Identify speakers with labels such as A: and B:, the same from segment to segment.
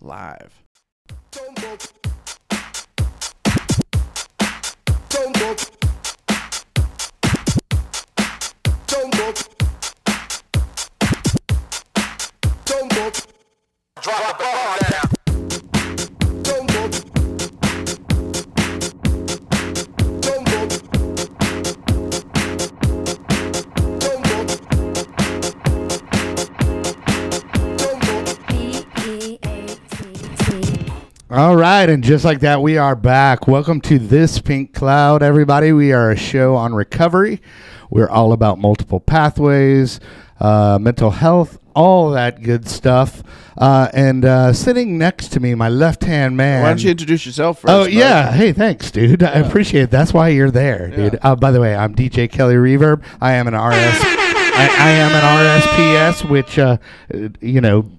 A: live.
B: Drop the ball now.
C: All right, and just like that, we are back. Welcome to This Pink Cloud, everybody. We are a show on recovery. We're all about multiple pathways, mental health, all that good stuff. And sitting next to me, my left-hand man.
A: Why don't you introduce yourself first?
C: Oh, yeah. Hey, thanks, dude. I appreciate it. That's why you're there, dude. By the way, I'm DJ Kelly Reverb. I am an I am an RSPS, which,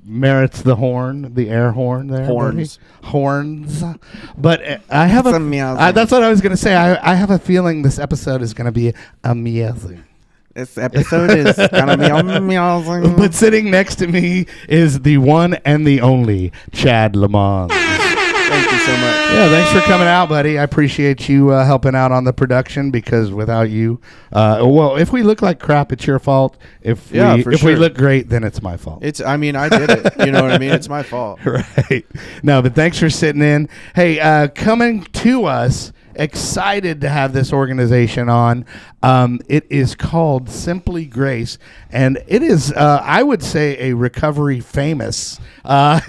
C: merits the horn, the air horn there.
A: Horns.
C: Buddy. Horns. But I have that's what I was going to say. I have a feeling this episode is going to be amazing.
A: This episode is going to be amazing.
C: But sitting next to me is the one and the only Chad Lamont.
A: Thank you so much.
C: Yeah, thanks for coming out, buddy. I appreciate you helping out on the production because without you, if we look like crap, it's your fault. If we look great, then it's my fault.
A: I did it. You know what I mean? It's my fault.
C: Right. No, but thanks for sitting in. Hey, coming to us, excited to have this organization on. It is called Simply Grace, and it is, I would say, a recovery famous a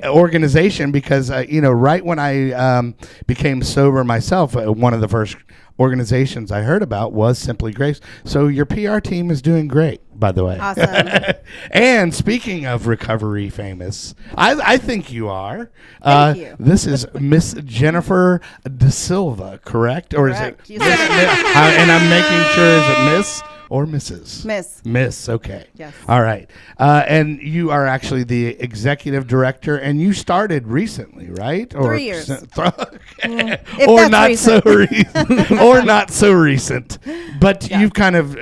C: organization because, right when I became sober myself, one of the first organizations I heard about was Simply Grace. So your PR team is doing great, by the way.
D: Awesome.
C: And speaking of recovery famous, I think you are.
D: Thank you.
C: This is Miss Jennifer Da Silva, correct? Or
D: Correct.
C: is it?
D: You said it.
C: And I'm making sure, is it Miss or Mrs.?
D: Miss.
C: Miss, okay.
D: Yes.
C: All right. And you are actually the executive director, and you started recently, right?
D: 3 years.
C: Okay.
D: If
C: Or
D: that's
C: not
D: recent.
C: so recent. Or not so recent. But
D: Yeah.
C: you've kind of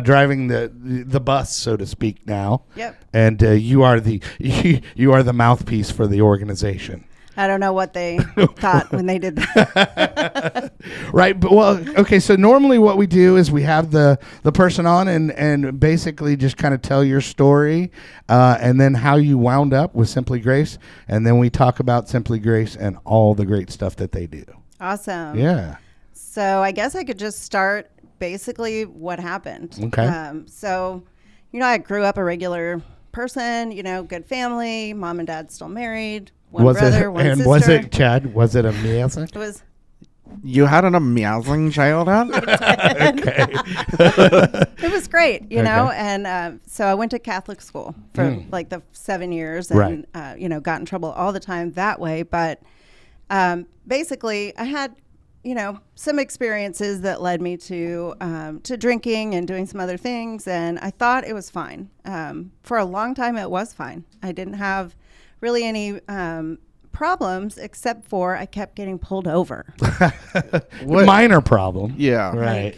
C: driving the bus, so to speak, now.
D: Yep.
C: And you are the mouthpiece for the organization.
D: I don't know what they thought when they did that.
C: Right. But okay. So normally what we do is we have the person on and basically just kind of tell your story and then how you wound up with Simply Grace. And then we talk about Simply Grace and all the great stuff that they do.
D: Awesome.
C: Yeah.
D: So I guess I could just start basically what happened.
C: Okay.
D: I grew up a regular person, good family, mom and dad still married, one
C: Was
D: brother, one sister.
C: was it, Chad? Was it amazing?
D: It was.
A: You had an amazing childhood?
C: Okay.
D: It was great,
C: Okay.
D: and so I went to Catholic school for like the 7 years and, got in trouble all the time that way. But basically I had, some experiences that led me to drinking and doing some other things. And I thought it was fine. For a long time, it was fine. I didn't have really any problems except for I kept getting pulled over.
C: Minor problem.
A: Yeah.
C: Right.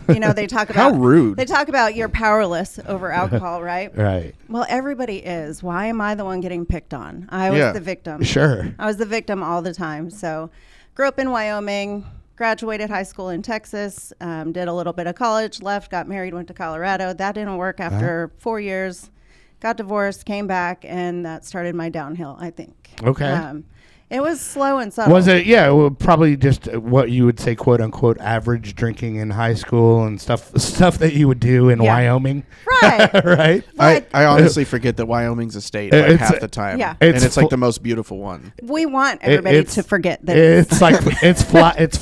D: They talk about
A: How rude.
D: They talk about you're powerless over alcohol, right?
C: Right.
D: Well, everybody is. Why am I the one getting picked on? I was the victim.
C: Sure.
D: I was the victim all the time. So grew up in Wyoming, graduated high school in Texas, did a little bit of college, left, got married, went to Colorado. That didn't work after 4 years. Got divorced, came back, and that started my downhill, I think.
C: Okay.
D: It was slow and subtle.
C: Was it? Yeah, well, probably just what you would say, quote unquote, average drinking in high school and stuff that you would do in Wyoming.
D: Right.
C: Right.
A: I honestly forget that Wyoming's a state like half the time.
D: Yeah.
A: And it's like the most beautiful one.
D: We want everybody to forget that.
C: It's like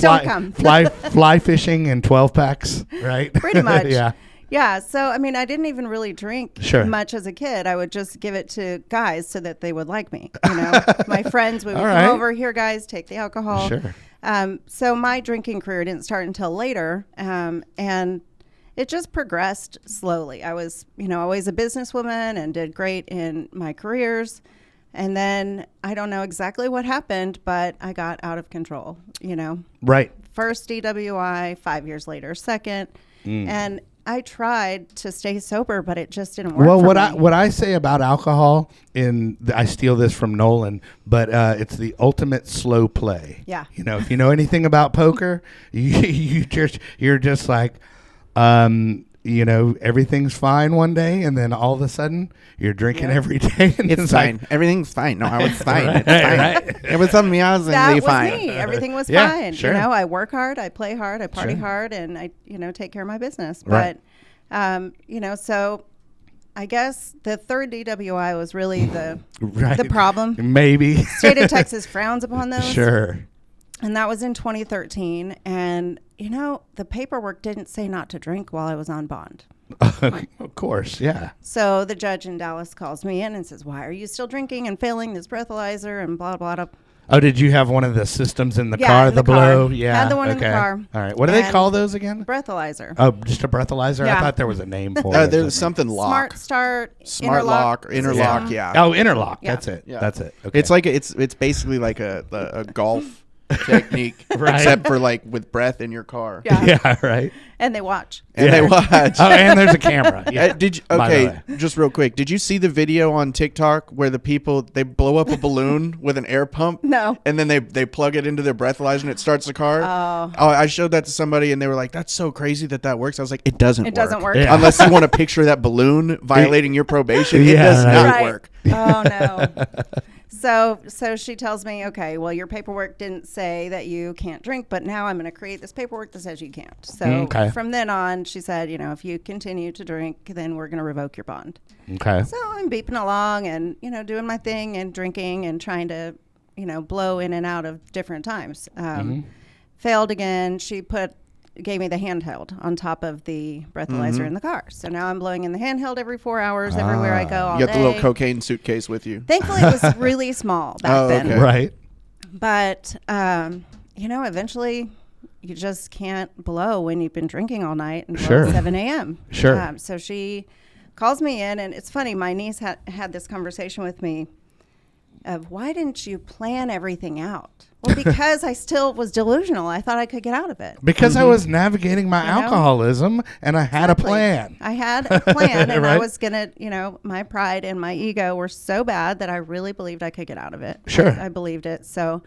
D: Don't come.
C: fly fishing in 12 packs, right?
D: Pretty much.
C: Yeah.
D: Yeah. So, I didn't even really drink much as a kid. I would just give it to guys so that they would like me. My friends would come over, here, guys, take the alcohol.
C: Sure.
D: So my drinking career didn't start until later. And it just progressed slowly. I was, always a businesswoman and did great in my careers. And then I don't know exactly what happened, but I got out of control,
C: Right.
D: First DWI, 5 years later, second. And I tried to stay sober, but it just didn't work.
C: Well,
D: for
C: what
D: me.
C: I say about alcohol, I steal this from Nolan, but it's the ultimate slow play.
D: Yeah.
C: You know, if you know anything about poker, you're just like, you know, everything's fine one day, and then all of a sudden you're drinking every day. And
A: It's fine.
C: like,
A: Everything's fine. No, I was fine. It's fine.
C: right.
A: It was amazingly
D: That was
A: fine.
D: me. Everything was
C: Yeah,
D: fine.
C: sure.
D: You know, I work hard, I play hard, I party
C: Sure.
D: hard, and I, you know, take care of my business.
C: Right.
D: But, you know, so I guess the third DWI was really the
C: Right.
D: problem.
C: Maybe.
D: State of Texas frowns upon those.
C: Sure.
D: And that was in 2013. And, you know, the paperwork didn't say not to drink while I was on bond.
C: Of course, yeah.
D: So the judge in Dallas calls me in and says, why are you still drinking and failing this breathalyzer and blah, blah, blah.
C: Oh, did you have one of the systems in the
D: Yeah,
C: car,
D: in
C: the
D: the car.
C: blow? Yeah.
D: Had the one in the
C: okay.
D: car.
C: All right. What do they
D: And
C: call those again?
D: Breathalyzer.
C: Oh, just a breathalyzer? I
D: Yeah.
C: thought there was a name for it.
A: There's something lock.
D: Smart Start.
A: Smart lock. Interlock.
D: system.
A: Yeah.
C: Oh, interlock.
D: Yeah.
C: That's it.
A: Yeah.
C: That's it. Okay.
A: It's like it's basically like a golf technique,
C: Right.
A: except for like with breath in your car.
D: Yeah.
C: yeah, right.
D: And they watch.
A: And
C: Yeah.
A: they watch.
C: Oh, and there's a camera. Yeah.
A: Did you,
C: by the
A: okay,
C: way.
A: just real quick. Did you see the video on TikTok where the people they blow up a balloon with an air pump?
D: No.
A: And then they plug it into their breathalyzer and it starts the car?
D: Oh.
A: I showed that to somebody and they were like, "That's so crazy that works." I was like, "It doesn't work.
D: It doesn't work.
C: Yeah.
A: Unless you want to picture that balloon violating your probation. It
C: Yeah,
A: does
C: right.
A: not
D: Right.
A: work."
D: Oh, no. So she tells me, okay, well, your paperwork didn't say that you can't drink, but now I'm going to create this paperwork that says you can't. So
C: Okay.
D: from then on, she said, you know, if you continue to drink, then we're going to revoke your bond.
C: Okay.
D: So I'm beeping along and, you know, doing my thing and drinking and trying to, you know, blow in and out of different times. Failed again. She gave me the handheld on top of the breathalyzer in the car. So now I'm blowing in the handheld every 4 hours everywhere I go all
A: You got the little
D: day.
A: cocaine suitcase with you.
D: Thankfully, it was really small back
A: Oh,
D: then.
A: okay.
C: Right.
D: But, you know, eventually you just can't blow when you've been drinking all night until
C: Sure.
D: 7 a.m.
C: Sure.
D: So she calls me in, and it's funny. My niece had this conversation with me of, why didn't you plan everything out? Well, because I still was delusional. I thought I could get out of it.
C: Because I was navigating my
D: You know?
C: alcoholism and I had
D: Exactly.
C: a plan.
D: I had a plan, and I
C: Right.
D: was going to, you know, my pride and my ego were so bad that I really believed I could get out of it.
C: Sure.
D: I believed it. So,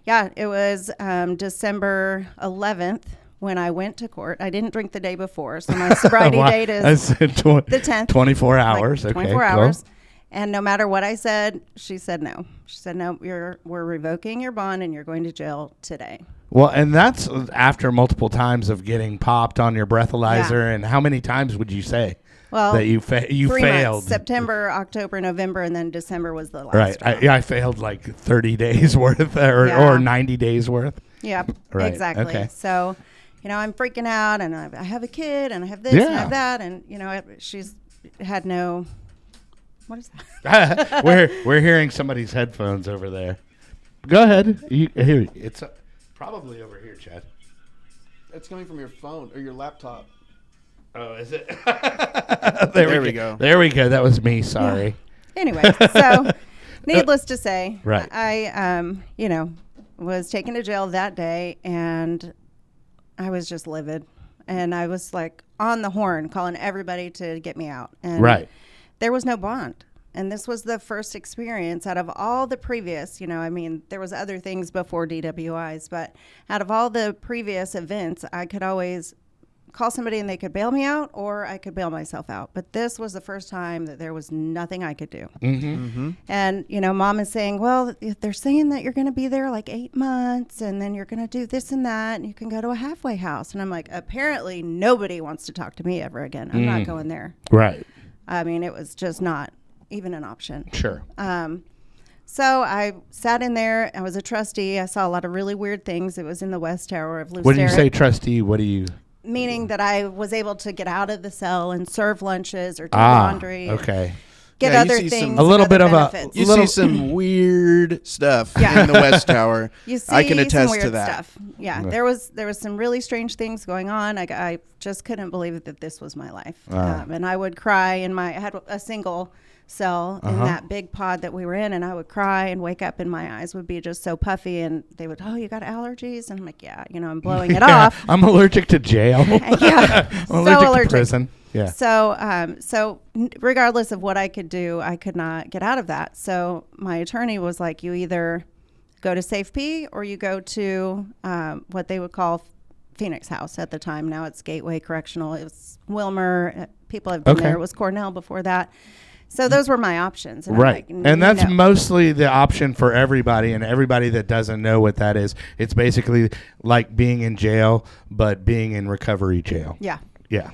D: yeah, it was December 11th when I went to court. I didn't drink the day before, so my sobriety
C: Wow.
D: date
C: I
D: is
C: said
D: the 10th.
C: 24
D: like
C: hours. Okay.
D: 24
C: cool.
D: hours. And no matter what I said, she said no. She said, no, we're revoking your bond and you're going to jail today.
C: Well, and that's after multiple times of getting popped on your breathalyzer.
D: Yeah.
C: And how many times would you say
D: Well,
C: that you
D: 3
C: failed?
D: months, September, October, November, and then December was the last
C: Right.
D: one.
C: I failed like 30 days worth or 90 days worth.
D: Yep,
C: Right,
D: exactly.
C: okay.
D: So, you know, I'm freaking out, and I have a kid, and I have this, and I
C: Yeah.
D: have that, and, you know, she's had no... What is that?
C: we're hearing somebody's headphones over there. Go ahead. Here, it's probably over here, Chad.
A: It's coming from your phone or your laptop.
C: Oh, is it?
A: There we go.
C: There we go. That was me. Sorry.
D: Anyway, so needless to say,
C: Right.
D: I you know, was taken to jail that day, and I was just livid, and I was like on the horn calling everybody to get me out, and
C: Right.
D: there was no bond. And this was the first experience out of all the previous, you know, I mean, there was other things before DWIs, but out of all the previous events, I could always call somebody and they could bail me out, or I could bail myself out. But this was the first time that there was nothing I could do. And, you know, mom is saying, well, if they're saying that you're going to be there like 8 months, and then you're going to do this and that, and you can go to a halfway house. And I'm like, apparently nobody wants to talk to me ever again. I'm not going there.
C: Right.
D: I mean, it was just not even an option.
C: Sure.
D: So I sat in there. I was a trustee. I saw a lot of really weird things. It was in the West Tower of Lucerne.
C: When you say trustee, what do you?
D: Meaning that I was able to get out of the cell and serve lunches or do laundry.
C: Okay.
D: Get
A: Yeah, you
D: other
A: see
D: things.
A: some-
C: A little
D: other
C: bit of a-
D: benefits.
A: You
C: Little-
A: see some weird stuff
D: Yeah.
A: in the West Tower.
D: You see
A: I can
D: some
A: attest
D: weird
A: to that.
D: stuff. Yeah, there was some really strange things going on. I just couldn't believe that this was my life. And I would cry I had a single cell in that big pod that we were in, and I would cry and wake up and my eyes would be just so puffy, and they would, oh, you got allergies? And I'm like, yeah, I'm blowing it off.
C: I'm allergic to jail.
D: Yeah,
C: I'm
D: so
C: allergic to prison. Yeah.
D: So regardless of what I could do, I could not get out of that. So my attorney was like, you either go to SafeP or you go to what they would call Phoenix House at the time. Now it's Gateway Correctional. It was Wilmer. People have been there. It was Cornell before that. So those were my options. And
C: right.
D: I'm like,
C: and that's mostly the option for everybody, and everybody that doesn't know what that is. It's basically like being in jail, but being in recovery jail.
D: Yeah.
C: Yeah.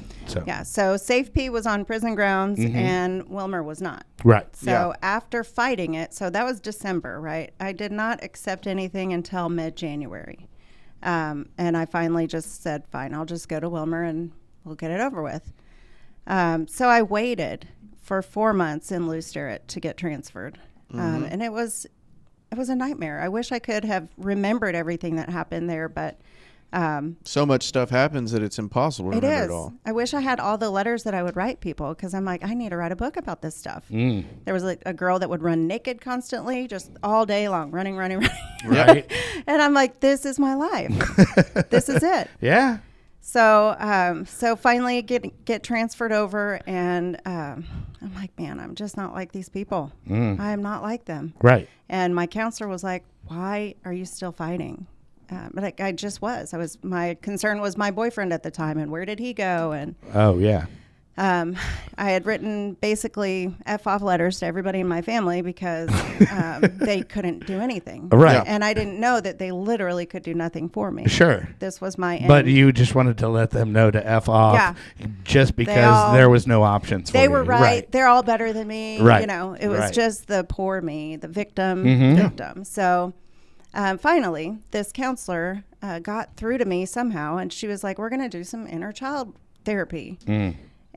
D: So SafeP was on prison grounds and Wilmer was not.
C: Right.
D: So after fighting it, so that was December, right? I did not accept anything until mid-January. And I finally just said, fine, I'll just go to Wilmer and we'll get it over with. So I waited for 4 months in Lew Sterrett to get transferred. And it was a nightmare. I wish I could have remembered everything that happened there, but
A: so much stuff happens that it's impossible to remember it all.
D: I wish I had all the letters that I would write people, because I'm like, I need to write a book about this stuff. There was like a girl that would run naked constantly, just all day long, running.
C: Right.
D: And I'm like, this is my life. This is it.
C: Yeah.
D: So finally get transferred over, and I'm like, man, I'm just not like these people. I am not like them.
C: Right.
D: And my counselor was like, why are you still fighting? But I just was. My concern was my boyfriend at the time, and where did he go? And
C: oh yeah.
D: I had written basically F-off letters to everybody in my family because they couldn't do anything.
C: Right.
D: And I didn't know that they literally could do nothing for me.
C: Sure.
D: This was my end.
C: But you just wanted to let them know to F off just because there was no options for you.
D: They were right. They're all better than me.
C: Right.
D: It was just the poor me, the victim. So finally, this counselor got through to me somehow, and she was like, we're going to do some inner child therapy.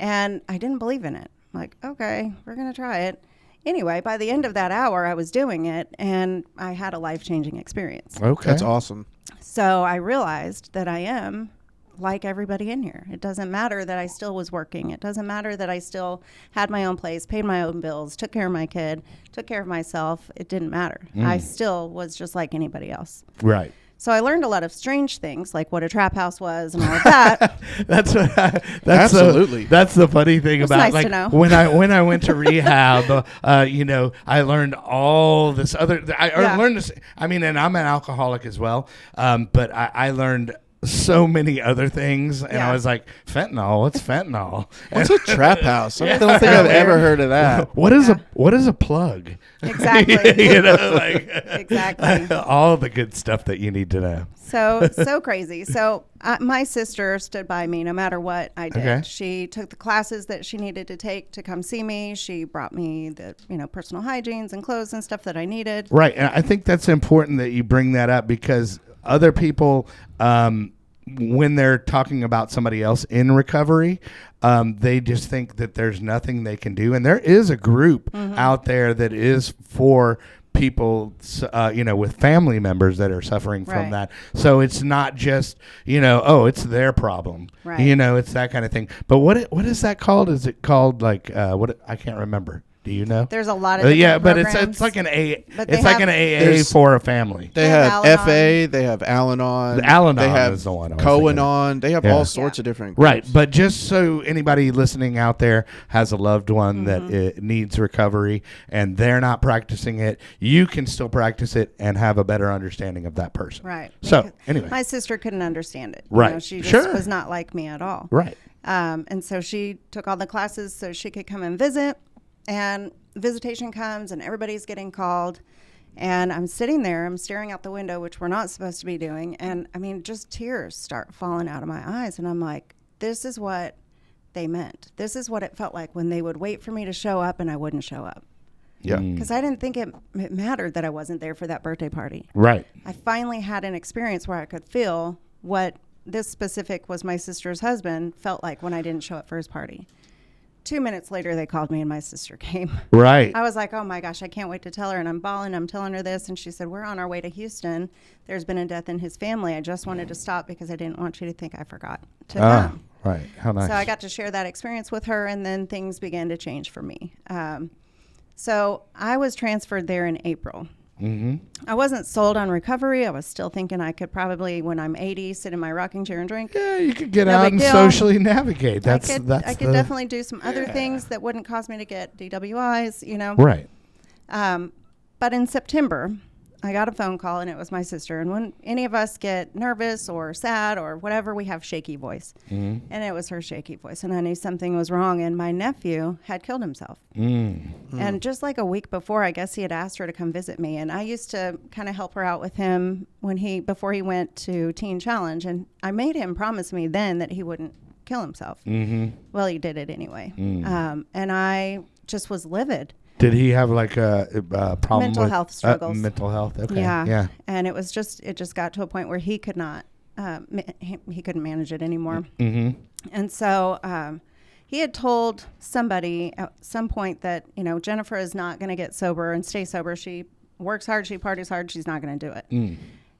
D: And I didn't believe in it. I'm like, okay, we're going to try it. Anyway, by the end of that hour, I was doing it, and I had a life-changing experience.
C: Okay.
A: That's awesome.
D: So I realized that I am like everybody in here. It doesn't matter that I still was working. It doesn't matter that I still had my own place, paid my own bills, took care of my kid, took care of myself. It didn't matter. I still was just like anybody else.
C: Right.
D: So I learned a lot of strange things, like what a trap house was and all of that.
C: That's
A: Absolutely.
C: That's the funny thing about
D: nice
C: like
D: to know.
C: when I went to rehab. I learned all this other. I learned this. I mean, and I'm an alcoholic as well. But I learned so many other things, and I was like, fentanyl. What's fentanyl?
A: What's a trap house? I don't think I've ever heard of that.
C: What is a plug?
D: Exactly. Exactly.
C: All the good stuff that you need to know.
D: So crazy. So my sister stood by me no matter what I did.
C: Okay.
D: She took the classes that she needed to take to come see me. She brought me the personal hygienes and clothes and stuff that I needed.
C: Right, and I think that's important that you bring that up, because other people, when they're talking about somebody else in recovery, they just think that there's nothing they can do. And there is a group out there that is for people, with family members that are suffering from that. So it's not just, it's their problem.
D: Right.
C: It's that kind of thing. But what is that called? Is it called like, I can't remember. Do you know?
D: There's a lot of different
C: but
D: programs.
C: it's like an A.
D: But
C: It's like an AA for a family.
A: They have FA. They have Al-Anon.
C: The Al-Anon
A: they have
C: is the one.
A: Co-Anon. They have all sorts of different groups.
C: Right, but just so anybody listening out there has a loved one that needs recovery and they're not practicing it, you can still practice it and have a better understanding of that person.
D: Right.
C: So
D: Because
C: anyway,
D: my sister couldn't understand it.
C: Right.
D: She just was not like me at all.
C: Right.
D: And so she took all the classes so she could come and visit. And visitation comes and everybody's getting called. And I'm sitting there, I'm staring out the window, which we're not supposed to be doing. And I mean, just tears start falling out of my eyes. And I'm like, this is what they meant. This is what it felt like when they would wait for me to show up and I wouldn't show up.
A: Yeah.
D: Because I didn't think it mattered that I wasn't there for that birthday party.
C: Right.
D: I finally had an experience where I could feel what this specific was my sister's husband felt like when I didn't show up for his party. 2 minutes later, they called me and my sister came.
C: Right.
D: I was like, oh my gosh, I can't wait to tell her. And I'm bawling. I'm telling her this. And she said, we're on our way to Houston. There's been a death in his family. I just wanted to stop because I didn't want you to think I forgot to come.
C: Right. How nice.
D: So I got to share that experience with her, and then things began to change for me. So I was transferred there in April. I wasn't sold on recovery. I was still thinking I could probably, when I'm 80, sit in my rocking chair and drink.
C: Yeah, you could get
D: No
C: out
D: big
C: and
D: deal.
C: socially navigate.
D: I could definitely do some other things that wouldn't cause me to get DWIs, you know.
C: Right.
D: But in September, I got a phone call, and it was my sister. And when any of us get nervous or sad or whatever, we have shaky voice. And it was her shaky voice. And I knew something was wrong. And my nephew had killed himself. And just like a week before, I guess he had asked her to come visit me. And I used to kind of help her out with him before he went to Teen Challenge. And I made him promise me then that he wouldn't kill himself. Well, he did it anyway. And I just was livid.
C: Did he have like a problem
D: Mental
C: with
D: health struggles.
C: Mental health. Okay.
D: Yeah. And it just got to a point where he could not, he couldn't manage it anymore. And so he had told somebody at some point that, you know, Jennifer is not going to get sober and stay sober. She works hard. She parties hard. She's not going to do it.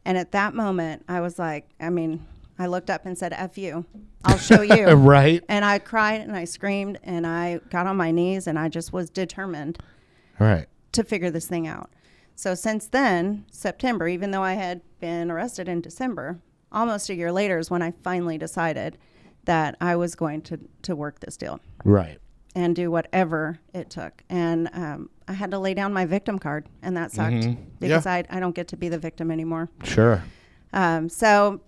D: And at that moment, I was like, I looked up and said, F you. I'll show you.
C: Right.
D: And I cried and I screamed and I got on my knees and I just was determined to figure this thing out. So since then, September, even though I had been arrested in December, almost a year later is when I finally decided that I was going to work this deal.
C: Right.
D: And do whatever it took. And I had to lay down my victim card, and that sucked because I don't get to be the victim anymore.
C: Sure.
D: So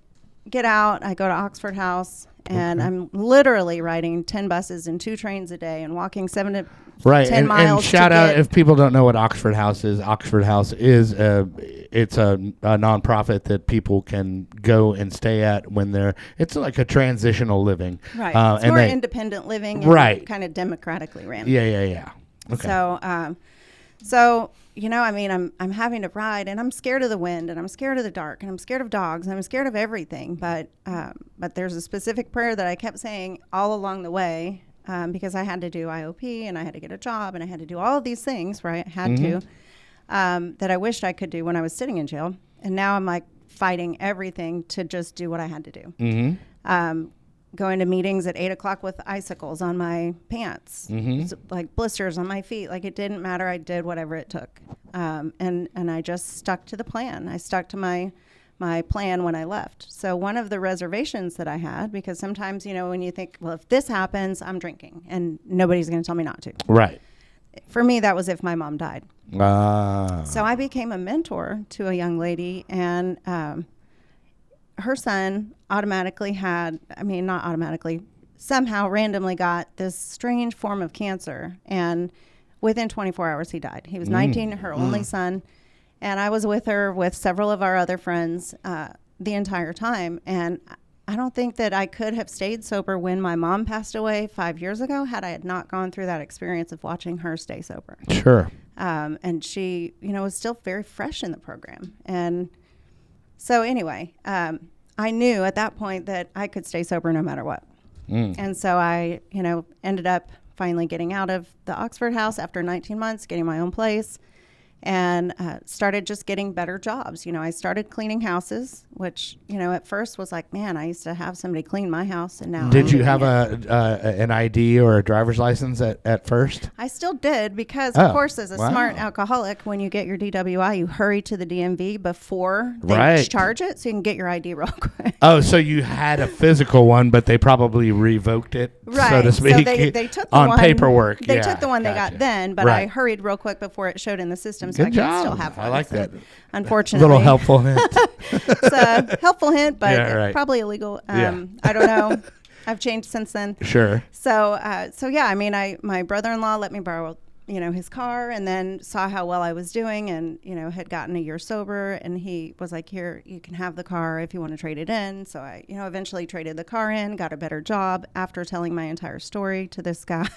D: get out, I go to Oxford House, and I'm literally riding 10 buses and 2 trains a day and walking 7 to 10 miles.
C: And shout out, if people don't know what Oxford House is it's a nonprofit that people can go and stay at when it's like a transitional living.
D: Right. It's more independent living and kind of democratically ran.
C: Yeah. Okay.
D: So, you know, I'm having to ride, and I'm scared of the wind, and I'm scared of the dark, and I'm scared of dogs, and I'm scared of everything. But there's a specific prayer that I kept saying all along the way, because I had to do IOP, and I had to get a job, and I had to do all of these things, right? I had to, that I wished I could do when I was sitting in jail. And now I'm like fighting everything to just do what I had to do. Going to meetings at 8 o'clock with icicles on my pants, like blisters on my feet. Like, it didn't matter. I did whatever it took. And I just stuck to the plan. I stuck to my plan when I left. So one of the reservations that I had, because sometimes, you know, when you think, well, if this happens, I'm drinking and nobody's going to tell me not to.
C: Right.
D: For me, that was if my mom died. So I became a mentor to a young lady, and her son automatically somehow randomly got this strange form of cancer. And within 24 hours, he died. He was 19, her only son. And I was with her with several of our other friends the entire time. And I don't think that I could have stayed sober when my mom passed away 5 years ago had I had not gone through that experience of watching her stay sober.
C: Sure.
D: And she, you know, was still very fresh in the program. And so anyway, I knew at that point that I could stay sober no matter what. And so I, you know, ended up finally getting out of the Oxford House after 19 months, getting my own place, and started just getting better jobs. You know, I started cleaning houses, which, you know, at first was like, man, I used to have somebody clean my house, and now
C: Did you have an ID or a driver's license at first?
D: I still did, because of course, as a smart alcoholic, when you get your DWI, you hurry to the DMV before they charge it, so you can get your ID real quick.
C: Oh, so you had a physical one, but they probably revoked it, so to speak,
D: so they took the
C: on
D: one,
C: paperwork.
D: They took the one they got then, but I hurried real quick before it showed in the system, so
C: Good
D: I
C: job.
D: can still have one.
C: I like that.
D: Unfortunately.
C: Little helpful hint.
D: It's a helpful hint, but probably illegal. I don't know. I've changed since then.
C: Sure.
D: So yeah, I mean, my brother-in-law let me borrow, you know, his car, and then saw how well I was doing, and, you know, had gotten a year sober, and he was like, here, you can have the car if you want to trade it in. So I, you know, eventually traded the car in, got a better job after telling my entire story to this guy,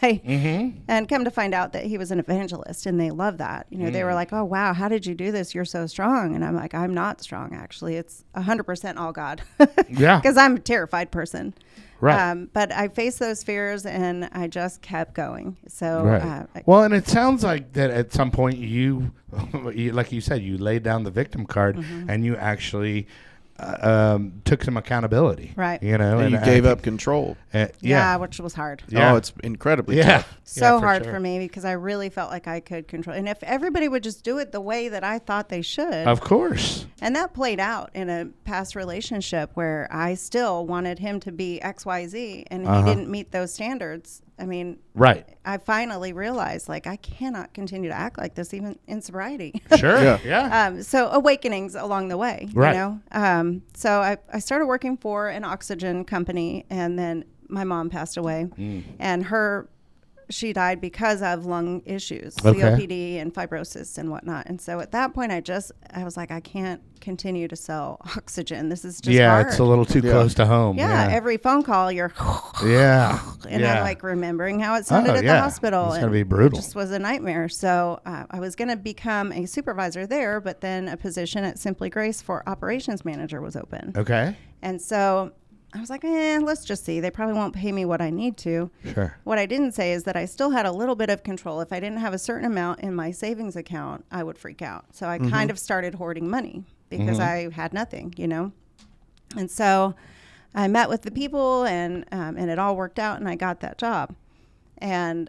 D: and come to find out that he was an evangelist, and they love that. You know, they were like, oh, wow, how did you do this? You're so strong. And I'm like, I'm not strong, actually. It's 100% all God.
C: Yeah.
D: Because I'm a terrified person.
C: Right.
D: But I faced those fears, and I just kept going. So,
C: well, and it sounds like that at some point you, like you said, you laid down the victim card, and you actually took some accountability.
D: Right.
C: You know,
A: And you
C: I
A: gave
C: think-
A: up control.
D: Yeah, which was hard.
C: Yeah.
A: Oh, it's incredibly
C: Yeah.
A: tough.
D: So
C: for
D: hard
C: sure.
D: for me because I really felt like I could control. And if everybody would just do it the way that I thought they should,
C: Of course.
D: and that played out in a past relationship where I still wanted him to be XYZ and he didn't meet those standards. I mean,
C: Right.
D: I finally realized like I cannot continue to act like this even in sobriety.
C: Sure.
A: Yeah.
C: Yeah.
D: So awakenings along the way,
C: Right.
D: you know? So I started working for an oxygen company, and then my mom passed away, and she died because of lung issues,
C: Okay.
D: COPD and fibrosis and whatnot. And so at that point, I was like, I can't continue to sell oxygen. This is just hard.
C: It's a little too close to home.
D: Yeah, every phone call you're
C: Yeah.
D: and
C: yeah.
D: I'm like remembering how it sounded
C: Oh,
D: at
C: yeah.
D: the hospital.
C: It's gonna
D: and
C: be brutal.
D: It just was a nightmare. So I was going to become a supervisor there, but then a position at Simply Grace for operations manager was open.
C: Okay.
D: And so I was like, let's just see. They probably won't pay me what I need to.
C: Sure.
D: What I didn't say is that I still had a little bit of control. If I didn't have a certain amount in my savings account, I would freak out. So I kind of started hoarding money because I had nothing, you know. And so I met with the people, and it all worked out, and I got that job. And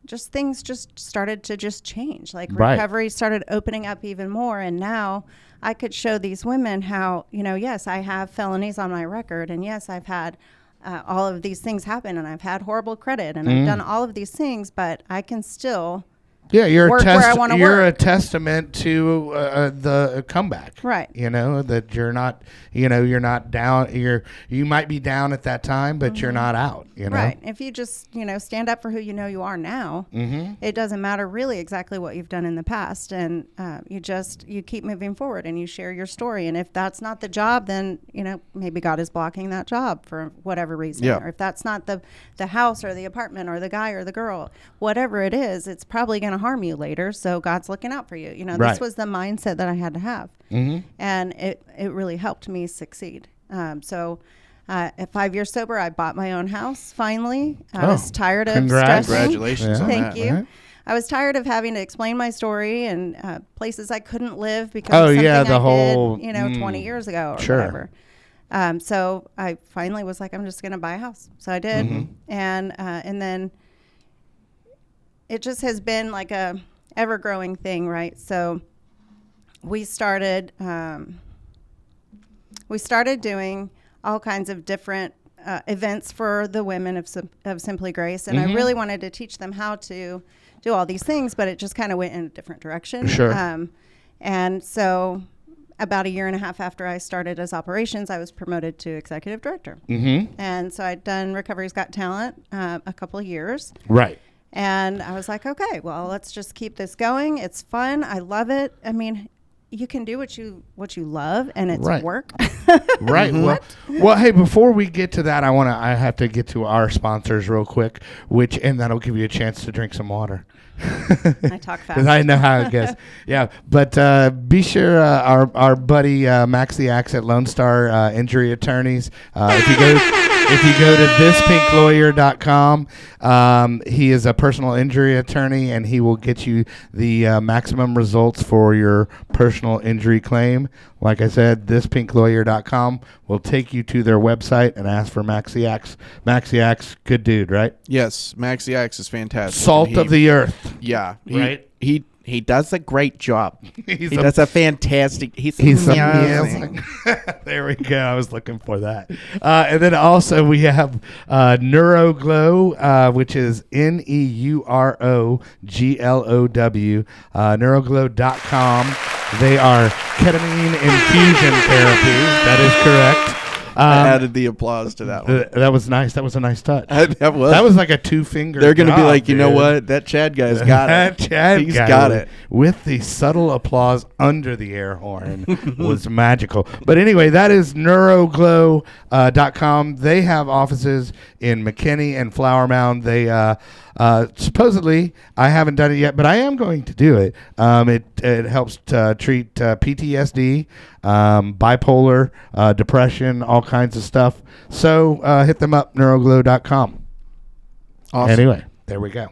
D: just things just started to just change. Like
C: Right.
D: recovery started opening up even more, and now I could show these women how, you know, yes, I have felonies on my record, and yes, I've had all of these things happen, and I've had horrible credit, and I've done all of these things, but I can still
C: Yeah, you're
D: work where I wanna
C: you're a
D: work.
C: testament to the comeback.
D: Right.
C: You know that you're not. You know you're not down. You might be down at that time, but you're not out. You know.
D: Right. If you just, you know, stand up for who you know you are now, it doesn't matter really exactly what you've done in the past. And you keep moving forward and you share your story. And if that's not the job, then, you know, maybe God is blocking that job for whatever reason.
A: Yeah.
D: Or if that's not the house or the apartment or the guy or the girl, whatever it is, it's probably going to harm you later. So God's looking out for you. You know,
C: Right.
D: this was the mindset that I had to have. And it really helped me succeed. At 5 years sober, I bought my own house finally. I was tired of
C: congrats.
D: stressing.
A: Congratulations on
D: Thank
A: that.
D: you.
C: Right.
D: I was tired of having to explain my story and places I couldn't live because
C: Oh,
D: of something
C: yeah, the
D: I
C: whole-
D: did, 20 years ago or
C: Sure.
D: whatever. So I finally was like, I'm just going to buy a house. So I did. And then it just has been like a ever growing thing, right? So we started doing all kinds of different events for the women of Simply Grace. And I really wanted to teach them how to do all these things, but it just kind of went in a different direction.
C: Sure.
D: And so about a year and a half after I started as operations, I was promoted to executive director. And so I'd done Recovery's Got Talent a couple of years.
C: Right.
D: And I was like, okay, well, let's just keep this going. It's fun. I love it. I mean, you can do what you love, and it's
C: Right.
D: work.
C: Right. Well, hey, before we get to that, I have to get to our sponsors real quick, and that'll give you a chance to drink some water.
D: I talk fast.
C: Because I know how it goes. Yeah, but be sure our buddy Maxie Axe at Lone Star Injury Attorneys. If you go to thispinklawyer.com, he is a personal injury attorney, and he will get you the maximum results for your personal injury claim. Like I said, thispinklawyer.com will take you to their website and ask for Maxie Axe. Maxie Axe, good dude, right?
A: Yes, Maxi Axe is fantastic.
C: Salt
A: And
C: of the earth.
A: Yeah.
C: Right.
A: He does a great job.
C: He
A: does a fantastic. He's
C: amazing. There we go. I was looking for that. And then also we have NeuroGlow, which is NeuroGlow, neuroglow.com. They are ketamine infusion therapy. That is correct.
A: I added the applause to that one.
C: That was nice. That was a nice touch.
A: That was
C: like a 2-finger.
A: They're going to be
C: job,
A: like, you know
C: dude.
A: what? That Chad guy's got it.
C: That Chad
A: He's
C: guy
A: got
C: with-
A: it.
C: With the subtle applause under the air horn was magical. But anyway, that is neuroglow.com. They have offices in McKinney and Flower Mound. They supposedly, I haven't done it yet, but I am going to do it. It helps to treat PTSD, bipolar, depression, all kinds of stuff. So hit them up, neuroglow.com.
A: Awesome.
C: Anyway, there we go.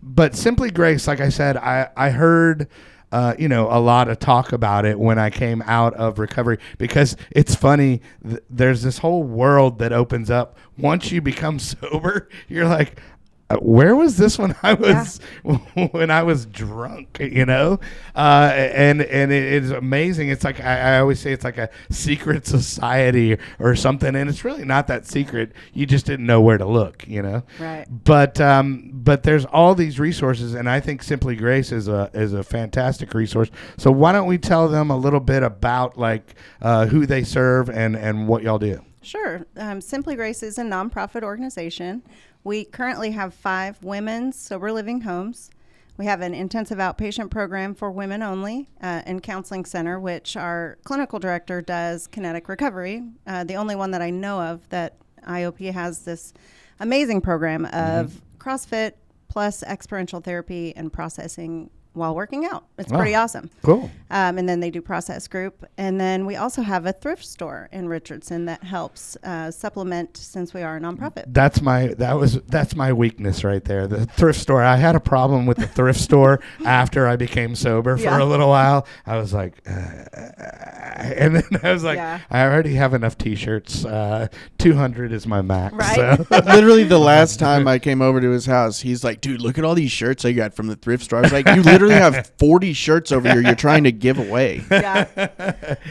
C: But Simply Grace, like I said, I heard a lot of talk about it when I came out of recovery, because it's funny. There's this whole world that opens up once you become sober. You're like, where was this when I was when I was drunk, and it is amazing. It's like I always say, it's like a secret society or something, and it's really not that secret. You just didn't know where to look,
D: Right.
C: But there's all these resources, and I think Simply Grace is a fantastic resource. So why don't we tell them a little bit about who they serve and what y'all do?
D: Sure. Simply Grace is a nonprofit organization. We currently have 5 women's sober living homes. We have an intensive outpatient program for women only and counseling center, which our clinical director does kinetic recovery. The only one that I know of that IOP has this amazing program of CrossFit plus experiential therapy and processing while working out. It's pretty awesome.
C: Cool.
D: And then they do process group. And then we also have a thrift store in Richardson that helps supplement, since we are a nonprofit.
C: That's my weakness right there. The thrift store. I had a problem with the thrift store after I became sober for a little while. I was like, and then I was like, I already have enough T-shirts. 200 is my max.
D: Right.
C: So.
A: Literally the last time I came over to his house, he's like, dude, look at all these shirts I got from the thrift store. I was like, you literally have 40 shirts over here you're trying to give away.
D: Yeah.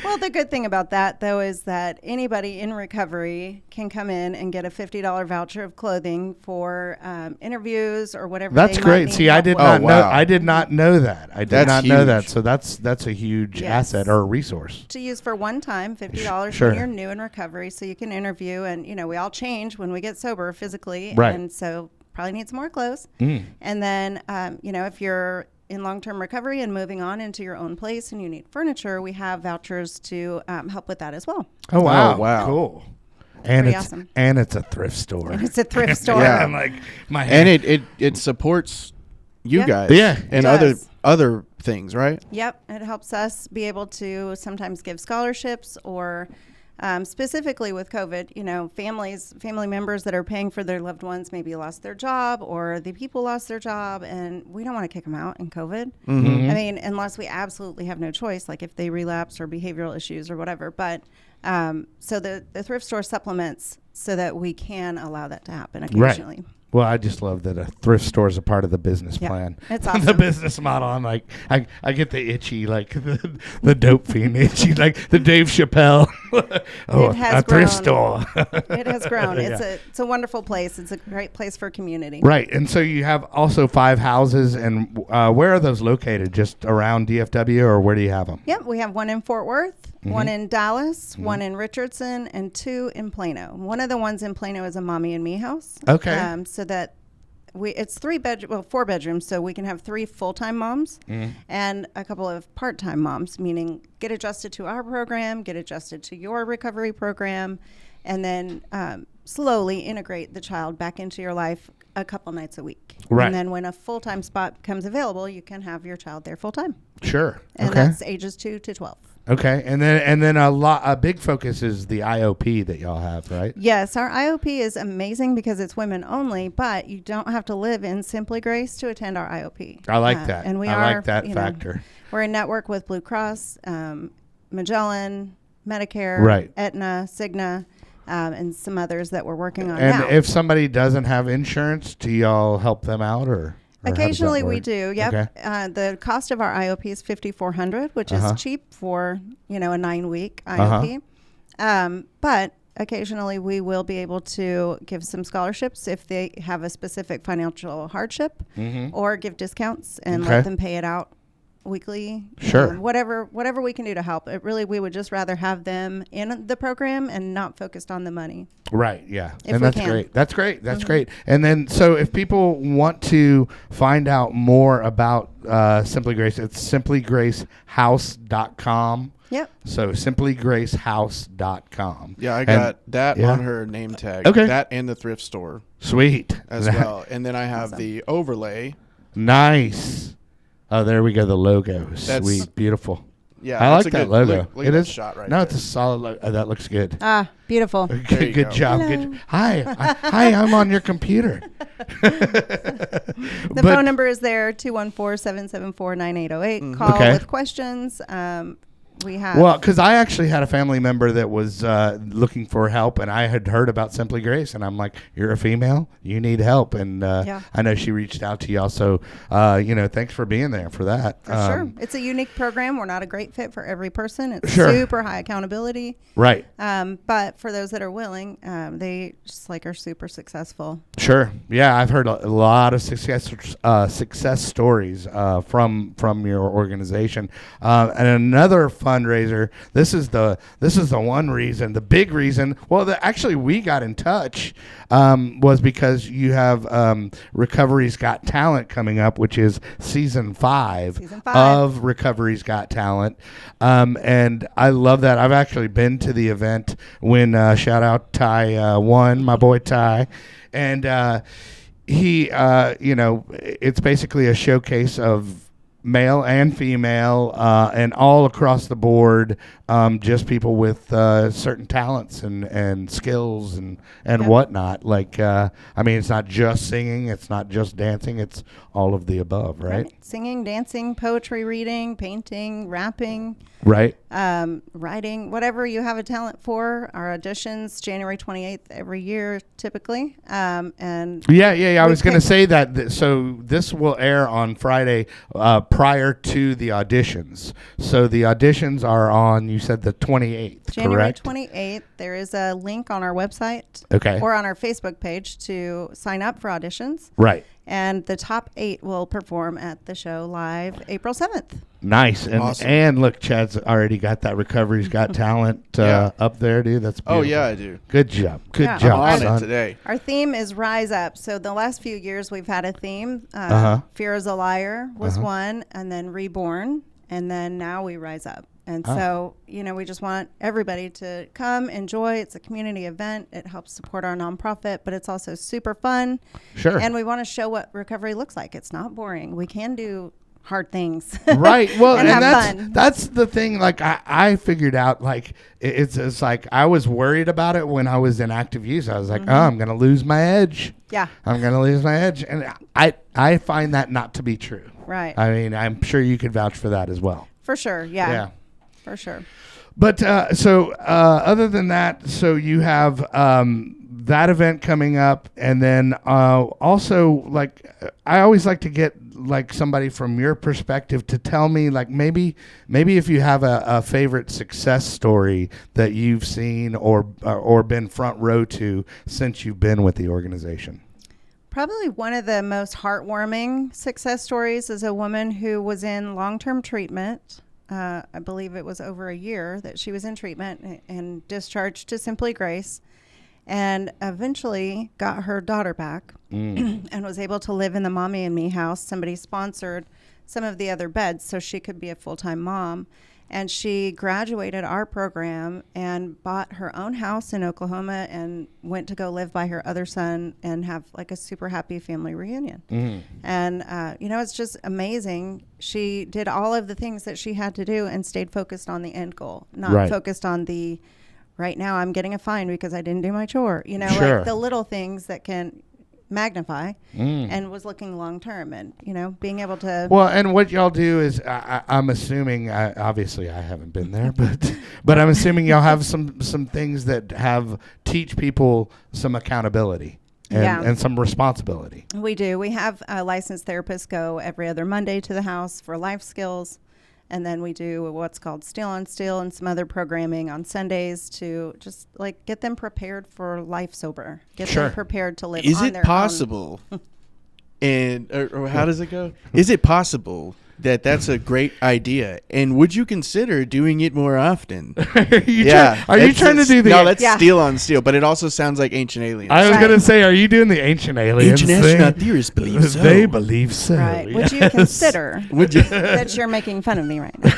D: Well, the good thing about that, though, is that anybody in recovery can come in and get a $50 voucher of clothing for interviews or whatever.
C: That's
D: they
C: great.
D: might
C: See,
D: need
C: I
D: help
C: did
D: with.
C: not know. I did not know that. I did
A: That's
C: not know that.
A: huge.
C: So that's a huge asset or a resource.
D: To use for one time, $50
C: Sure.
D: when you're new in recovery, so you can interview. And, we all change when we get sober physically.
C: Right.
D: And so probably need some more clothes. And then, if you're in long-term recovery and moving on into your own place and you need furniture, we have vouchers to help with that as well.
C: Oh wow!
A: Oh, wow.
C: Cool. And
D: Pretty
C: it's
D: awesome.
C: and it's a thrift store.
D: It's a thrift store.
A: Yeah.
C: I'm like my
A: And
C: hand.
A: it supports you
D: Yeah.
A: guys.
C: Yeah.
A: And
D: It does.
A: other things, right?
D: Yep, it helps us be able to sometimes give scholarships or specifically with COVID, family members that are paying for their loved ones maybe lost their job, or the people lost their job, and we don't want to kick them out in COVID. I mean, unless we absolutely have no choice, like if they relapse or behavioral issues or whatever. But so the thrift store supplements so that we can allow that to happen occasionally.
C: Right. Well, I just love that a thrift store is a part of the business
D: Yeah,
C: plan.
D: it's
C: The
D: awesome.
C: business model. I'm like, I get the itchy, like the dope fiend itchy, like the Dave Chappelle.
D: It has
C: a thrift store.
D: It has grown.
C: Yeah.
D: It's a wonderful place. It's a great place for community.
C: Right. And so you have also 5 houses, and where are those located? Just around DFW, or where do you have them?
D: Yep, we have one in Fort Worth, one in Dallas, one in Richardson, and 2 in Plano. One of the ones in Plano is a mommy and me house.
C: Okay.
D: So that it's 4 bedrooms, so we can have 3 full-time moms and a couple of part-time moms, meaning get adjusted to our program, get adjusted to your recovery program, and then slowly integrate the child back into your life a couple nights a week.
C: Right.
D: And then when a full-time spot becomes available, you can have your child there full-time.
C: Sure.
D: And
C: okay.
D: that's ages 2 to 12.
C: Okay. And then a big focus is the IOP that y'all have, right?
D: Yes, our IOP is amazing because it's women only, but you don't have to live in Simply Grace to attend our IOP.
C: I like that.
D: And
C: I like that factor.
D: We're in network with Blue Cross, Magellan, Medicare,
C: Right.
D: Aetna, Cigna, and some others that we're working on
C: And
D: now.
C: if somebody doesn't have insurance, do y'all help them out, or how does that
D: Occasionally we
C: work?
D: do. Yep.
C: Okay.
D: The cost of our IOP is $5,400, which is cheap for a 9-week IOP. But occasionally we will be able to give some scholarships if they have a specific financial hardship, or give discounts and
C: Okay.
D: let them pay it out weekly.
C: Sure.
D: Whatever we can do to help. We would just rather have them in the program and not focused on the money.
C: Right, yeah.
D: If
C: And
D: we
C: that's
D: can.
C: great. That's great. That's great. And then, so if people want to find out more about Simply Grace, it's simplygracehouse.com.
D: Yep.
C: So simplygracehouse.com.
A: Yeah, I got that
C: yeah.
A: on her name tag.
C: Okay.
A: That and the thrift store
C: Sweet.
A: as well. And then I have the overlay.
C: Nice. Oh, there we go. The logo.
A: That's-
C: Sweet. Beautiful.
A: Yeah,
C: I
A: that's
C: like
A: a
C: that
A: good
C: logo.
A: Look
C: It
A: at that
C: is
A: shot right
C: No,
A: there.
C: it's a solid logo. That looks good.
D: Ah, beautiful.
A: you
C: Good
A: go.
C: job.
D: Hello.
C: Hi, I'm on your computer.
D: The phone number is there, 214-774-9808. Call
C: Okay.
D: with questions. We have.
C: Well, because I actually had a family member that was looking for help, and I had heard about Simply Grace, and I'm like, "You're a female, you need help," and
D: Yeah.
C: I know she reached out to y'all. So, thanks for being there for that.
D: For sure. It's a unique program. We're not a great fit for every person. It's
C: Sure.
D: super high accountability.
C: Right.
D: But for those that are willing, they just are super successful.
C: Sure. Yeah, I've heard a lot of success stories from your organization. And another fundraiser. This is the one reason, the big reason. Well, actually, we got in touch was because you have Recovery's Got Talent coming up, which is season 5 of Recovery's Got Talent, and I love that. I've actually been to the event when shout out Ty won, my boy Ty. And he, it's basically a showcase of male and female and all across the board, just people with certain talents and skills and whatnot. It's not just singing, it's not just dancing, it's all of the above, right?
D: Singing, dancing, poetry reading, painting, rapping.
C: Right.
D: Writing, whatever you have a talent for. Our auditions January 28th every year, typically. And
C: I was going to say that. So this will air on Friday prior to the auditions. So the auditions are on, you said, the 28th,
D: January
C: correct?
D: 28th. There is a link on our website or on our Facebook page to sign up for auditions.
C: Right.
D: And the top 8 will perform at the show live April 7th.
C: Nice. And
A: Awesome.
C: And look, Chad's already got that Recovery's Got Talent up there, dude. That's beautiful.
A: Oh yeah, I do.
C: Good job. Good
D: Yeah.
C: job,
A: I'm on
C: son.
A: it today.
D: Our theme is Rise Up. So the last few years we've had a theme. Fear is a Liar was one, and then Reborn, and then now we Rise Up. And so, we just want everybody to come, enjoy. It's a community event. It helps support our nonprofit, but it's also super fun.
C: Sure.
D: And we want to show what recovery looks like. It's not boring. We can do hard things.
C: Right. Well,
D: and have
C: that's
D: fun.
C: that's the thing. Like I figured out, like it's like I was worried about it when I was in active use. I was like, oh, I'm gonna lose my edge.
D: Yeah.
C: I'm gonna lose my edge, and I find that not to be true.
D: Right.
C: I mean, I'm sure you could vouch for that as well.
D: For sure. Yeah.
C: Yeah.
D: For sure.
C: But other than that, so you have that event coming up, and then also, like, I always like to get like somebody from your perspective to tell me, like, maybe if you have a favorite success story that you've seen or been front row to since you've been with the organization.
D: Probably one of the most heartwarming success stories is a woman who was in long-term treatment. I believe it was over a year that she was in treatment and discharged to Simply Grace, and eventually got her daughter back and was able to live in the Mommy and Me house. Somebody sponsored some of the other beds so she could be a full-time mom. And she graduated our program and bought her own house in Oklahoma and went to go live by her other son and have like a super happy family reunion. And, it's just amazing. She did all of the things that she had to do and stayed focused on the end goal, not focused on the right now I'm getting a fine because I didn't do my chore,
C: Sure.
D: like the little things that can magnify, and was looking long term and being able to
C: And what y'all do is I'm assuming, obviously I haven't been there, but I'm assuming y'all have some things that teach people some accountability and some responsibility.
D: We do. We have licensed therapists go every other Monday to the house for life skills. And then we do what's called Steel on Steel and some other programming on Sundays to just like get them prepared for life sober. Get them prepared to live
A: Is
D: on
A: it
D: their
A: possible? And or how does it go? Is it possible that that's a great idea? And would you consider doing it more often?
C: Are you trying to do the...
A: No, that's Steel on Steel, but it also sounds like Ancient Aliens.
C: I was going to say, are you doing the Ancient Aliens
A: Ancient
C: thing?
A: astronaut theorists believe so.
C: They believe so.
D: Right.
C: Yes.
D: Would you consider
A: Would you?
D: that you're making fun of me right now?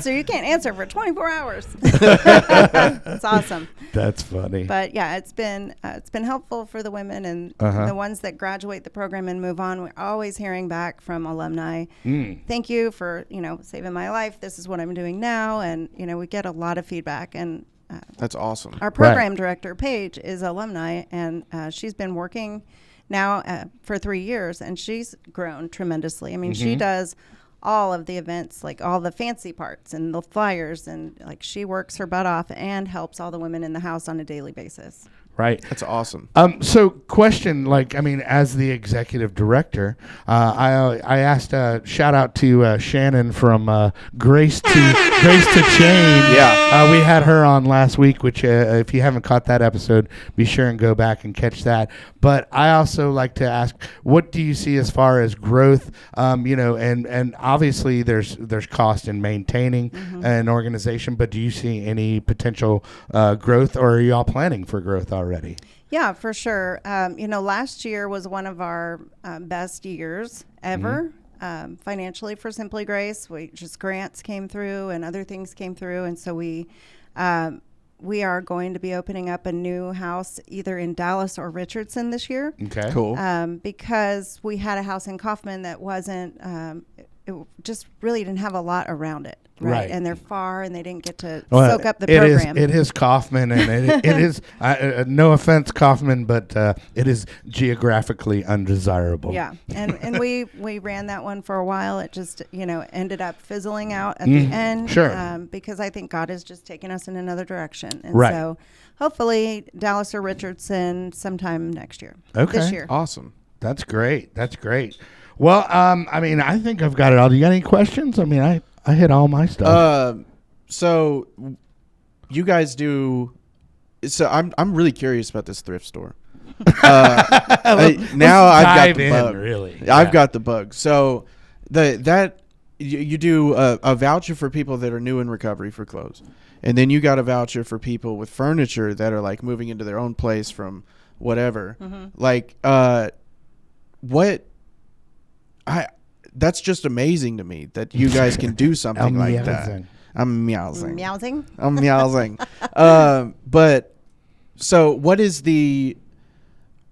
D: You can't answer for 24 hours. It's awesome.
C: That's funny.
D: But yeah, it's been helpful for the women and the ones that graduate the program and move on. We're always hearing back from alumni. Thank you for, saving my life. This is what I'm doing now. And, we get a lot of feedback. And
A: That's awesome.
D: our program director, Paige, is alumni, and she's been working now for 3 years, and she's grown tremendously. I mean, she does all of the events, like all the fancy parts and the flyers, and like she works her butt off and helps all the women in the house on a daily basis.
C: Right.
A: That's awesome.
C: So question, as the executive director, I asked shout out to Shannon from Grace to Change.
A: Yeah.
C: We had her on last week, which if you haven't caught that episode, be sure and go back and catch that. But I also like to ask, what do you see as far as growth? And obviously there's cost in maintaining an organization, but do you see any potential growth, or are you all planning for growth already?
D: Yeah, for sure. Last year was one of our best years ever financially for Simply Grace. Grants came through and other things came through, and so we are going to be opening up a new house either in Dallas or Richardson this year.
C: Okay,
A: cool.
D: Because we had a house in Kaufman that wasn't, it just really didn't have a lot around it. Right. And they're far, and they didn't get to soak up the program.
C: It is Kaufman, and it is, no offense, Kaufman, but it is geographically undesirable.
D: Yeah. And we ran that one for a while. It just, ended up fizzling out at the end.
C: Sure.
D: Because I think God is just taking us in another direction. And
C: right.
D: so hopefully Dallas or Richardson sometime next year.
C: Okay.
D: This year.
A: Awesome.
C: That's great. Well, I think I've got it all. Do you got any questions? I hit all my stuff.
A: So you guys do. So I'm really curious about this thrift store. Now I've got the bug.
C: Really,
A: I've got the bug. So you do a voucher for people that are new in recovery for clothes, and then you got a voucher for people with furniture that are like moving into their own place from whatever. That's just amazing to me that you guys can do something like that. I'm meowsing.
D: Meowsing?
A: I'm meowsing. But so what is the,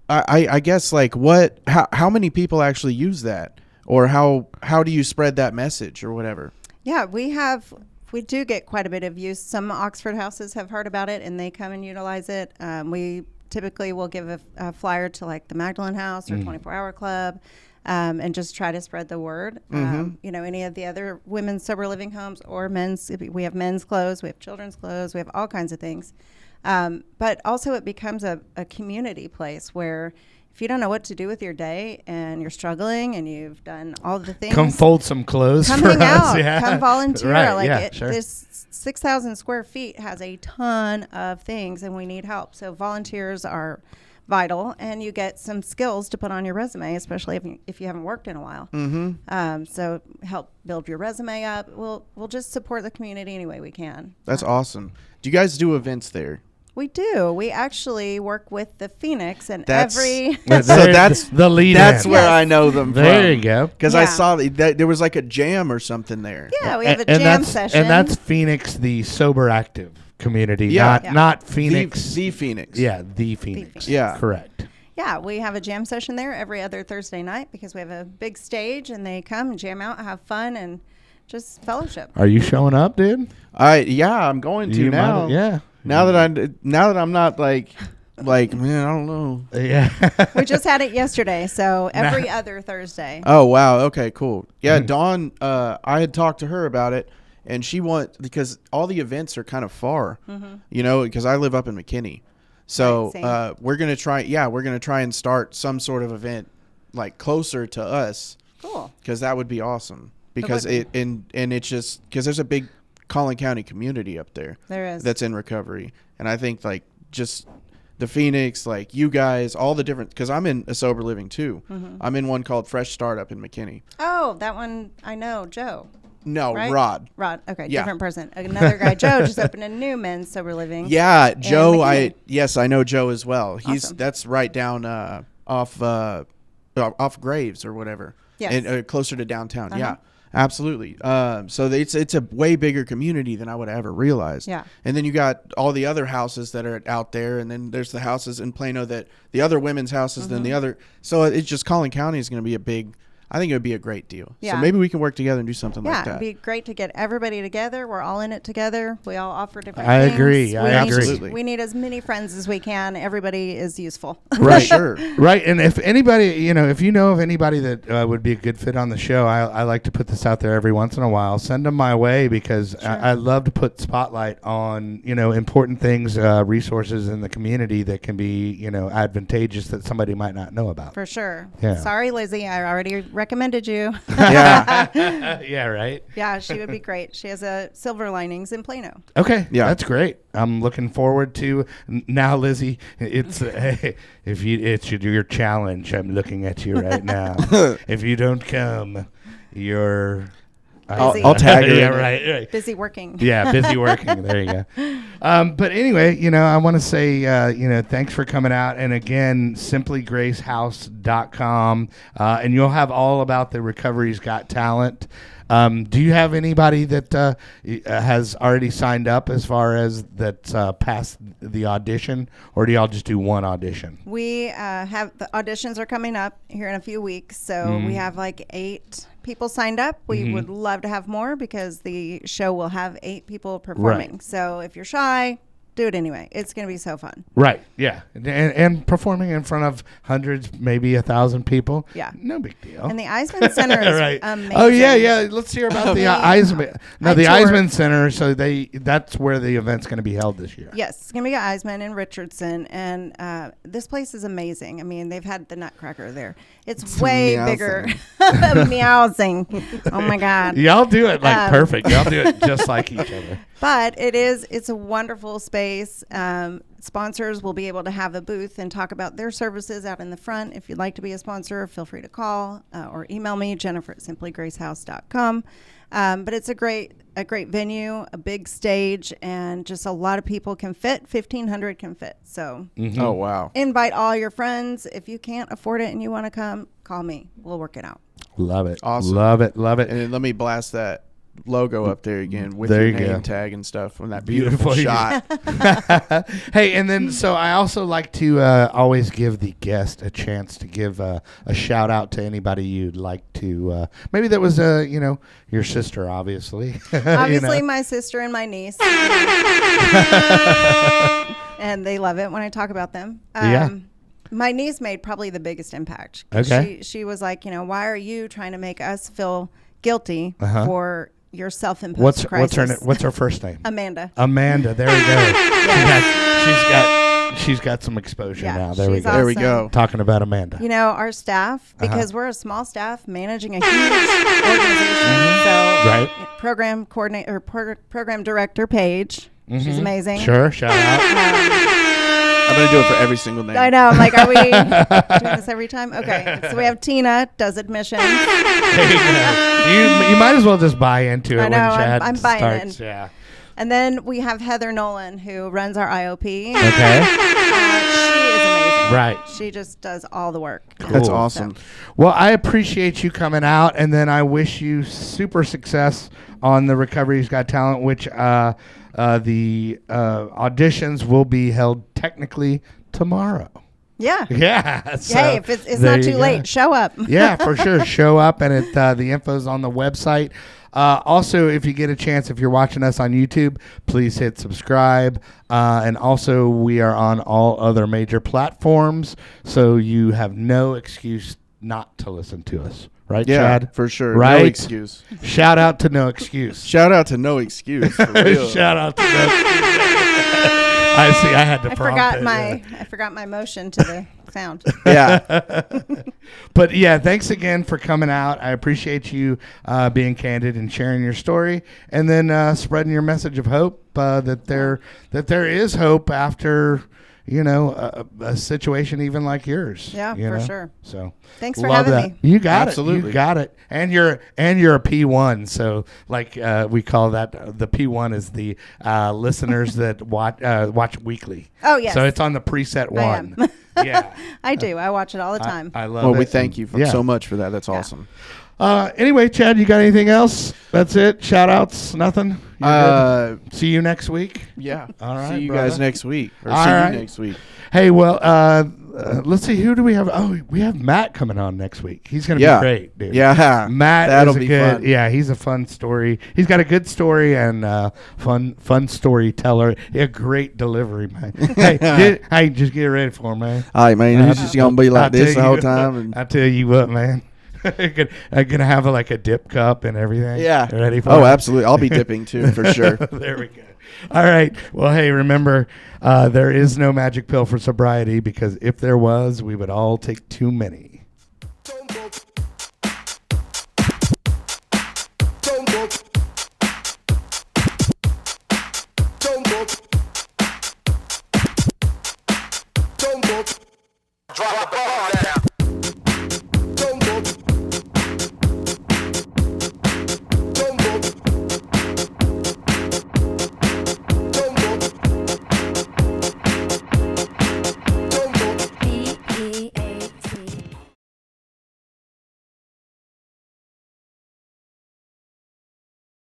A: I guess how many people actually use that, or how do you spread that message or whatever?
D: Yeah, we do get quite a bit of use. Some Oxford houses have heard about it and they come and utilize it. We typically will give a flyer to like the Magdalene House or 24 Hour Club. And just try to spread the word. Any of the other women's sober living homes or men's, we have men's clothes, we have children's clothes, we have all kinds of things. But also it becomes a community place where if you don't know what to do with your day and you're struggling and you've done all the things.
C: Come fold some clothes
D: come
C: for
D: hang
C: us.
D: out,
C: Yeah.
D: come volunteer.
C: Right, sure.
D: This 6,000 square feet has a ton of things and we need help. So volunteers are vital, and you get some skills to put on your resume, especially if you haven't worked in a while. So help build your resume up. We'll just support the community any way we can.
A: That's awesome. Do you guys do events there?
D: We do. We actually work with the Phoenix, and
A: That's
C: the lead.
A: That's where I know them from.
C: There you go.
A: Because I saw that there was like a jam or something there.
D: Yeah, we have a jam session.
C: And that's Phoenix, the sober active community, not Phoenix.
A: The Phoenix.
C: Yeah, the Phoenix.
A: Yeah.
C: Correct.
D: Yeah, we have a jam session there every other Thursday night because we have a big stage and they come and jam out, have fun, and just fellowship.
C: Are you showing up, dude?
A: I'm going to now.
C: Yeah.
A: Now that I'm not like man, I don't know.
C: Yeah.
D: We just had it yesterday, so every other Thursday.
A: Oh wow. Okay. Cool. Yeah. Dawn. I had talked to her about it. And because all the events are kind of far, because I live up in McKinney. So we're going to try and start some sort of event like closer to us.
D: Cool.
A: Because that would be awesome. Because it's just because there's a big Collin County community up there.
D: There is.
A: That's in recovery. And I think just the Phoenix, you guys, all the different, because I'm in a sober living too. I'm in one called Fresh Start up in McKinney.
D: Oh, that one I know, Joe.
A: No,
D: right?
A: Rod.
D: Okay,
A: Yeah.
D: different person. Another guy, Joe, just opened a new men's sober living.
A: Yeah, Joe.
D: McKinney.
A: I know Joe as well.
D: Awesome.
A: That's right down off Graves or whatever.
D: Yes.
A: And closer to downtown. Yeah, absolutely. So it's a way bigger community than I would have ever realized.
D: Yeah.
A: And then you got all the other houses that are out there, and then there's the houses in Plano that the other women's houses than the other. So it's just Collin County is going to be a big. I think it would be a great deal.
D: Yeah.
A: So maybe we can work together and do something like that.
D: It'd be great to get everybody together. We're all in it together. We all offer different
C: I
D: things.
C: agree. I agree.
A: Absolutely.
D: We need as many friends as we can. Everybody is useful.
C: Right.
A: Sure.
C: Right. And if anybody, if you know of anybody that would be a good fit on the show, I like to put this out there every once in a while. Send them my way because I love to put spotlight on, important things, resources in the community that can be, advantageous that somebody might not know about.
D: For sure.
C: Yeah.
D: Sorry, Lizzie. I already recommended you.
A: Yeah.
C: Yeah, right.
D: Yeah, she would be great. She has a Silver Linings in Plano.
C: Okay.
A: Yeah.
C: That's great. I'm looking forward to now, Lizzie. It's it's your challenge. I'm looking at you right now. If you don't come, you're.
A: I'll tag her.
C: Yeah,
A: in.
C: right.
D: Busy working.
C: Yeah, busy working. There you go. But anyway, I want to say, thanks for coming out. And again, simplygracehouse.com. And you'll have all about the Recovery's Got Talent. Do you have anybody that has already signed up as far as that's passed the audition, or do y'all just do one audition?
D: We have the auditions are coming up here in a few weeks. So we have like 8 people signed up. We would love to have more because the show will have 8 people performing.
C: Right.
D: So if you're shy, do it anyway. It's going to be so fun.
C: Right. Yeah. And performing in front of hundreds, maybe 1,000 people.
D: Yeah.
C: No big deal.
D: And the Eisman Center is
C: Right.
D: amazing.
C: Oh yeah. Let's hear about the Eisman. No,
D: I
C: the
D: toured.
C: Eisman Center. So that's where the event's going to be held this year.
D: Yes, it's going to be at Eisman in Richardson. And this place is amazing. I mean, they've had the Nutcracker there. It's way bigger. Meowsing. Oh, my God.
C: Y'all do it like perfect. Y'all do it just like each other.
D: But it's a wonderful space. Sponsors will be able to have a booth and talk about their services out in the front. If you'd like to be a sponsor, feel free to call or email me, Jennifer@simplygracehouse.com. But it's a great venue, a big stage, and just a lot of people can fit. 1,500 can fit. So
A: Oh, wow.
D: invite all your friends. If you can't afford it and you want to come, call me. We'll work it out.
C: Love it.
A: Awesome.
C: Love it.
A: And then let me blast that logo up there again with
C: There
A: your
C: you
A: name
C: go.
A: tag and stuff on that beautiful
C: Beautiful.
A: shot.
C: Hey, and then so I also like to always give the guest a chance to give a shout out to anybody you'd like to. Maybe that was your sister, obviously.
D: Obviously, my sister and my niece. And they love it when I talk about them.
C: Yeah.
D: My niece made probably the biggest impact.
C: Okay.
D: She was like, why are you trying to make us feel guilty for your self-imposed crisis?
C: What's her first name?
D: Amanda.
C: Amanda. There we go. She's got some exposure
D: Yeah,
C: now. There we
D: she's
C: go.
A: There we
D: awesome.
A: go.
C: Talking about Amanda.
D: Our staff, because we're a small staff managing a huge organization. So
C: Right.
D: program coordinator or program director Paige. She's amazing.
C: Sure. Shout out.
A: I'm going to do it for every single name.
D: I know. I'm like, are we doing this every time? Okay. So we have Tina does admissions.
C: You might as well just buy into it
D: I know,
C: when Chad
D: I'm buying
C: starts.
D: in.
C: Yeah.
D: And then we have Heather Nolan, who runs our IOP.
C: Okay.
D: She is amazing.
C: Right.
D: She just does all the work.
A: That's
C: Cool.
A: awesome.
C: Well, I appreciate you coming out, and then I wish you super success on the Recovery's Got Talent, which the auditions will be held technically tomorrow.
D: Yeah.
C: Yeah. So
D: Hey, if it's
C: there
D: not
C: you
D: too
C: go.
D: late, show up.
C: Yeah, for sure. Show up, and the info's on the website. Also, if you get a chance, if you're watching us on YouTube, please hit subscribe. And also, we are on all other major platforms, so you have no excuse not to listen to us. Right,
A: Yeah,
C: Chad?
A: for sure.
C: Right?
A: No excuse.
C: Shout out to No Excuse.
A: Shout out to No Excuse. For real.
C: Shout out to No Excuse. I see. I had to
D: I
C: prompt
D: forgot my motion to the sound.
A: Yeah.
C: But yeah, thanks again for coming out. I appreciate you being candid and sharing your story, and then spreading your message of hope that there is hope after a situation even like yours.
D: Yeah,
C: you
D: for
C: know?
D: sure.
C: So
D: Thanks for
C: love
D: having
C: that.
D: me.
C: You got
A: Absolutely.
C: it. You got it. And you're a P1. So like we call that the P1 is the listeners that watch weekly.
D: Oh, yes.
C: So it's on the preset one.
D: am.
C: Yeah.
D: I do. I watch it all the time.
C: I love
A: Well,
C: it.
A: we thank you
C: Yeah.
A: so much for that. That's awesome.
C: Anyway, Chad, you got anything else? That's it. Shout outs? Nothing? See you next week.
A: Yeah.
C: All right,
A: See you
C: brother.
A: guys next week. Or
C: All
A: see
C: right.
A: you next week.
C: Hey, well, let's see. Who do we have? Oh, we have Matt coming on next week. He's going to be great, dude.
A: Yeah.
C: Matt
A: That'll
C: is a
A: be
C: good.
A: fun.
C: Yeah, he's a fun story. He's got a good story and fun storyteller. A great delivery, man. Hey, just get ready for him, man.
A: All right, man. It's just gonna be
C: I'll
A: like this
C: tell
A: the whole
C: you-
A: time. And
C: I tell you what, man. I'm gonna have a dip cup and everything.
A: yeah.
C: Ready for
A: Oh,
C: it?
A: absolutely. I'll be dipping too for sure.
C: There we go. All right. Well, hey, remember, there is no magic pill for sobriety, because if there was, we would all take too many.
B: Don't go.